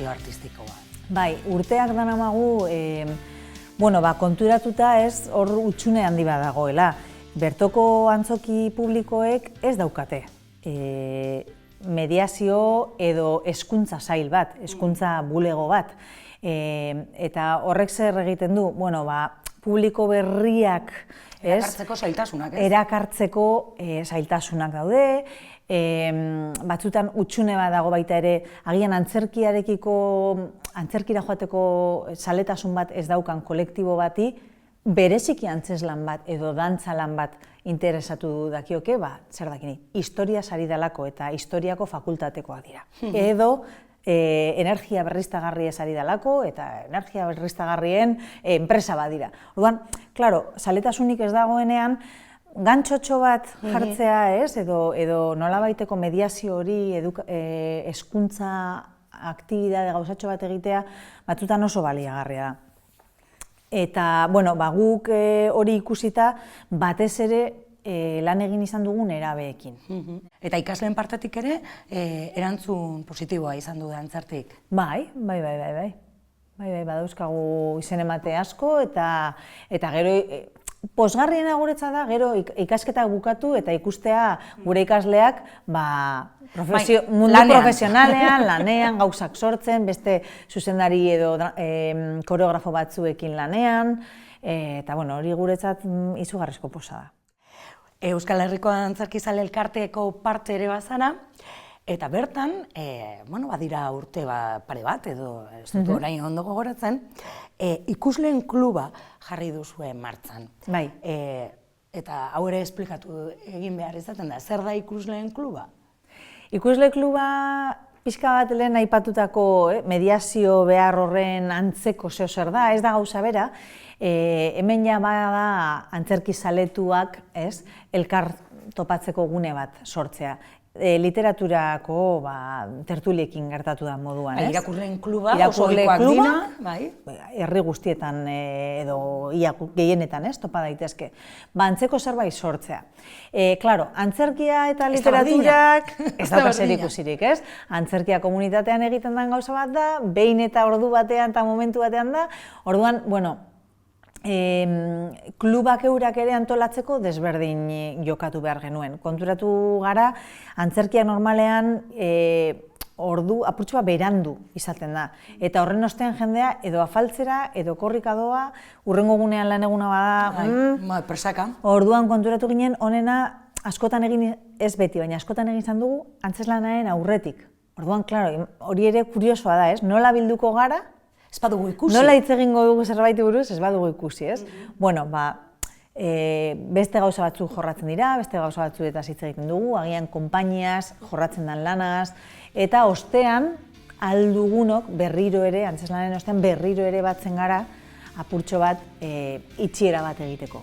direkzio artistikoa? Bai, urteak danamagu, konturatuta ez hor utxune handi bat dagoela. Bertoko antzoki publikoek ez daukate. Mediazio edo hezkuntza sail bat, hezkuntza bulego bat. Eta horrek zer egiten du, publiko berriak erakartzeko zailtasunak, ez? Erakartzeko zailtasunak daude, batzutan utxune bat dago baita ere, agian antzerkira joateko zaletasun bat ez daukan kolektibo bati, bereziki antzeslan bat edo dantzalan bat interesatu dakioke, zer dakini, historiaz ari dalako eta historiako fakultatekoa dira. Edo energia berriztagarriez ari dalako eta energia berriztagarrien enpresa bat dira. Orduan, klaro, zaletasunik ez dagoenean, gantxotxo bat jartzea ez, edo nolabaiteko mediazio hori, hezkuntza aktibidade gauzatxo bat egitea, batzutan oso baliagarria da. Eta, guk hori ikusita, batez ere lan egin izan dugun nerabeekin. Eta ikasleen partetik ere, erantzun positiboa izan du dantzartik? Bai, badauzkagu izen emate asko, eta gero, pozgarriena guretza da, gero ikasketak bukatu eta ikustea gure ikasleak mundu profesionalean, lanean, gauzak sortzen, beste zuzendari edo koreografo batzuekin lanean, eta hori guretzat izugarrizko poza da. Euskal Herriko Antzerkizale Elkarteko parte ere bazara, eta bertan, badira urte pare bat, edo ez dut orain ondo gogoratzen, ikusleen kluba jarri duzue martxan. Bai. Eta hau ere esplikatu egin behar izaten da, zer da ikusleen kluba? Ikusle kluba pixka bat lehen aipatutako mediazio behar horren antzeko zer da, ez da gauza bera, hemen ja bada antzerkizaletuak elkar topatzeko gune bat sortzea. Literaturako tertuliekin gertatu da moduan. Irakurleen kluba, oso ohikoak dira. Herri guztietan edo gehienetan topa daitezke. Antzeko zerbait sortzea. Klaro, antzerkia eta literaturak ez dauka zerikusirik, ez? Antzerkia komunitatean egiten den gauza bat da, behin eta ordu batean eta momentu batean da, orduan, klubak eurak ere antolatzeko desberdin jokatu behar genuen. Konturatu gara, antzerkia normalean ordu apurtxua berandu izaten da. Eta horren ostean jendea edo afaltzera, edo korrika doa, urrengo gunean lan eguna bada. Presaka. Orduan konturatu ginen, honena askotan egin, ez beti, baina askotan egin izan dugu, antzeslanaren aurretik. Orduan, klaro, hori ere kuriosoa da, ez? Nola bilduko gara, ez badugu ikusi. Nola hitz egingo dugu zerbait buruz, ez badugu ikusi, ez? Beste gauza batzuk jorratzen dira, beste gauza batzuk eta hitz egiten dugu, agian konpainiaz, jorratzen den lanaz, eta ostean, aldugunok berriro ere, antzeslanaren ostean berriro ere batzen gara, apurtxo bat, itxiera bat egiteko.